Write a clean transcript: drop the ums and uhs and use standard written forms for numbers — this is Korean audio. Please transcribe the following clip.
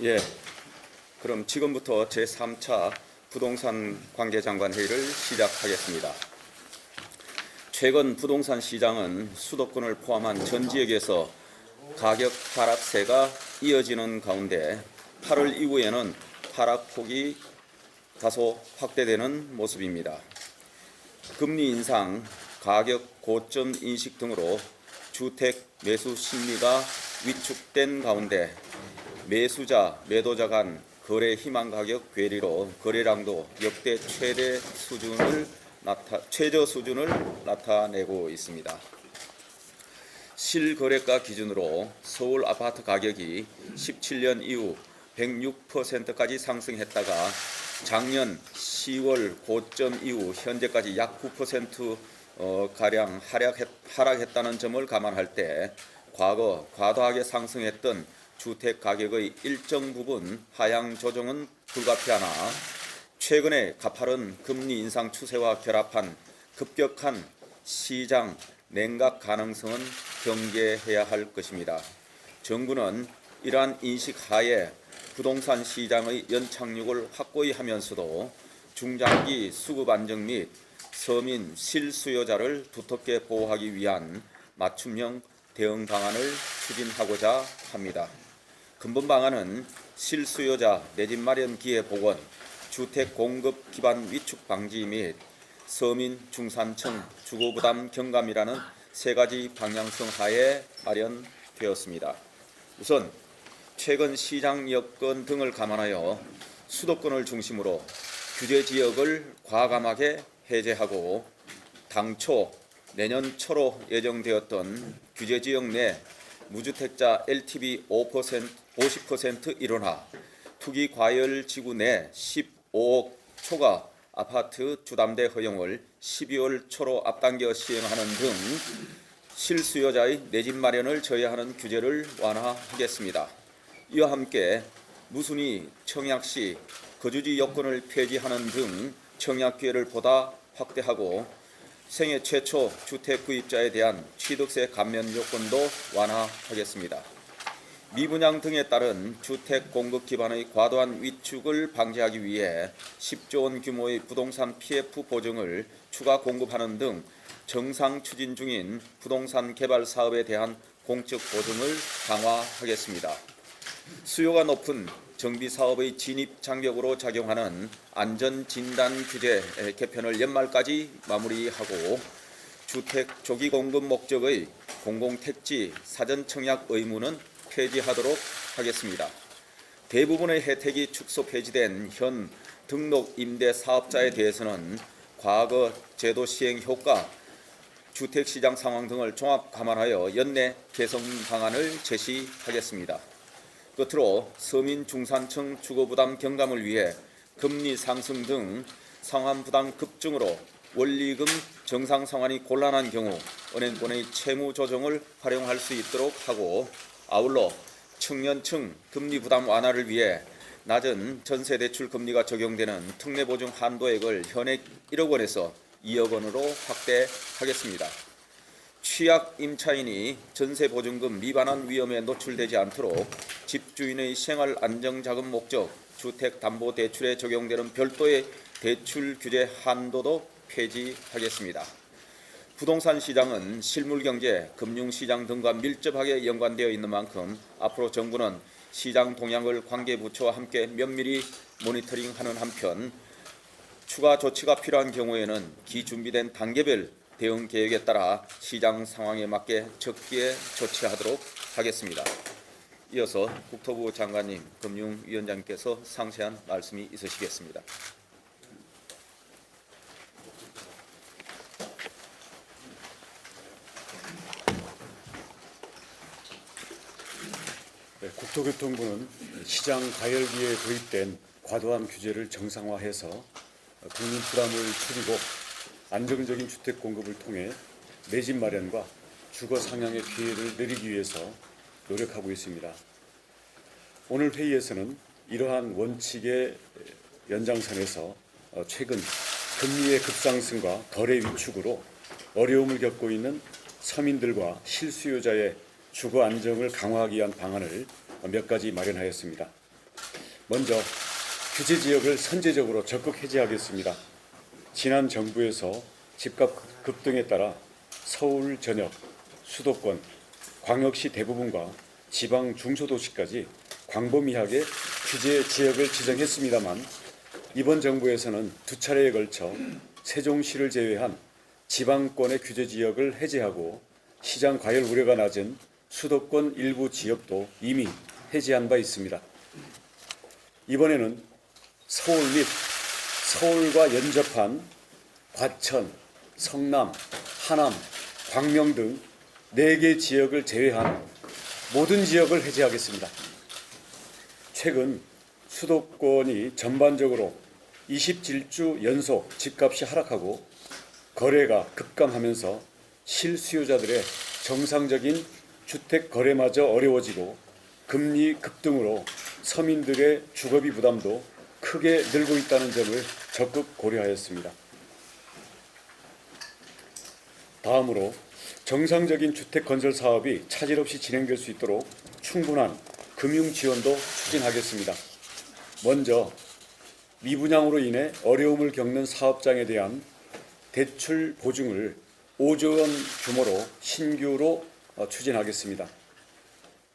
예, 그럼 지금부터 제3차 부동산 관계장관 회의를 시작하겠습니다. 최근 부동산 시장은 수도권을 포함한 전 지역에서 가격 하락세가 이어지는 가운데 8월 이후에는 하락폭이 다소 확대되는 모습입니다. 금리 인상, 가격 고점 인식 등으로 주택 매수 심리가 위축된 가운데 매수자, 매도자 간 거래 희망 가격 괴리로 거래량도 역대 최저 수준을 나타내고 있습니다. 실거래가 기준으로 서울 아파트 가격이 17년 이후 106%까지 상승했다가 작년 10월 고점 이후 현재까지 약 9% 가량 하락했다는 점을 감안할 때 과거 과도하게 상승했던 주택 가격의 일정 부분 하향 조정은 불가피하나 최근의 가파른 금리 인상 추세와 결합한 급격한 시장 냉각 가능성은 경계해야 할 것입니다. 정부는 이러한 인식 하에 부동산 시장의 연착륙을 확고히 하면서도 중장기 수급 안정 및 서민 실수요자를 두텁게 보호하기 위한 맞춤형 대응 방안을 추진하고자 합니다. 근본 방안은 실수요자 내 집 마련 기회 복원, 주택 공급 기반 위축 방지 및 서민 중산층 주거 부담 경감이라는 세 가지 방향성 하에 마련되었습니다. 우선 최근 시장 여건 등을 감안하여 수도권을 중심으로 규제 지역을 과감하게 해제하고 당초 내년 초로 예정되었던 규제 지역 내 무주택자 LTV 50% 일원화, 투기 과열 지구 내 15억 초과 아파트 주담대 허용을 12월 초로 앞당겨 시행하는 등 실수요자의 내 집 마련을 저해하는 규제를 완화하겠습니다. 이와 함께 무순위 청약 시 거주지 요건을 폐지하는 등 청약 기회를 보다 확대하고 생애 최초 주택 구입자에 대한 취득세 감면 요건도 완화하겠습니다. 미분양 등에 따른 주택 공급 기반의 과도한 위축을 방지하기 위해 10조 원 규모의 부동산 PF 보증을 추가 공급하는 등 정상 추진 중인 부동산 개발 사업에 대한 공적 보증을 강화하겠습니다. 수요가 높은 정비 사업의 진입 장벽으로 작용하는 안전진단 규제 개편을 연말까지 마무리하고 주택 조기 공급 목적의 공공택지 사전 청약 의무는 폐지하도록 하겠습니다. 대부분의 혜택이 축소 폐지된 현 등록 임대 사업자에 대해서는 과거 제도 시행 효과, 주택시장 상황 등을 종합 감안하여 연내 개선 방안을 제시하겠습니다. 끝으로 서민 중산층 주거부담 경감을 위해 금리 상승 등 상환 부담 급증으로 원리금 정상 상환이 곤란한 경우 은행권의 채무 조정을 활용할 수 있도록 하고 아울러 청년층 금리 부담 완화를 위해 낮은 전세대출 금리가 적용되는 특례보증 한도액을 현행 1억 원에서 2억 원으로 확대하겠습니다. 취약 임차인이 전세보증금 미반환 위험에 노출되지 않도록 집주인의 생활 안정자금 목적 주택담보대출에 적용되는 별도의 대출 규제 한도도 폐지하겠습니다. 부동산 시장은 실물경제, 금융시장 등과 밀접하게 연관되어 있는 만큼 앞으로 정부는 시장 동향을 관계부처와 함께 면밀히 모니터링하는 한편 추가 조치가 필요한 경우에는 기준비된 단계별 대응 계획에 따라 시장 상황에 맞게 적기에 조치하도록 하겠습니다. 이어서 국토부 장관님, 금융위원장님께서 상세한 말씀이 있으시겠습니다. 국토교통부는 시장 가열기에 도입된 과도한 규제를 정상화해서 국민 부담을 줄이고 안정적인 주택 공급을 통해 내 집 마련과 주거 상향의 기회를 누리기 위해서 노력하고 있습니다. 오늘 회의에서는 이러한 원칙의 연장선에서 최근 금리의 급상승과 거래 위축으로 어려움을 겪고 있는 서민들과 실수요자의 주거 안정을 강화하기 위한 방안을 몇 가지 마련하였습니다. 먼저 규제 지역을 선제적으로 적극 해제하겠습니다. 지난 정부에서 집값 급등에 따라 서울 전역, 수도권, 광역시 대부분과 지방 중소도시까지 광범위하게 규제 지역을 지정했습니다만 이번 정부에서는 두 차례에 걸쳐 세종시를 제외한 지방권의 규제 지역을 해제하고 시장 과열 우려가 낮은 수도권 일부 지역도 이미 해제한 바 있습니다. 이번에는 서울 및 서울과 연접한 과천, 성남, 하남, 광명 등 4개 지역을 제외한 모든 지역을 해제하겠습니다. 최근 수도권이 전반적으로 27주 연속 집값이 하락하고 거래가 급감하면서 실수요자들의 정상적인 주택 거래마저 어려워지고 금리 급등으로 서민들의 주거비 부담도 크게 늘고 있다는 점을 적극 고려하였습니다. 다음으로 정상적인 주택 건설 사업이 차질 없이 진행될 수 있도록 충분한 금융 지원도 추진하겠습니다. 먼저 미분양으로 인해 어려움을 겪는 사업장에 대한 대출 보증을 5조 원 규모로 신규로 추진하겠습니다.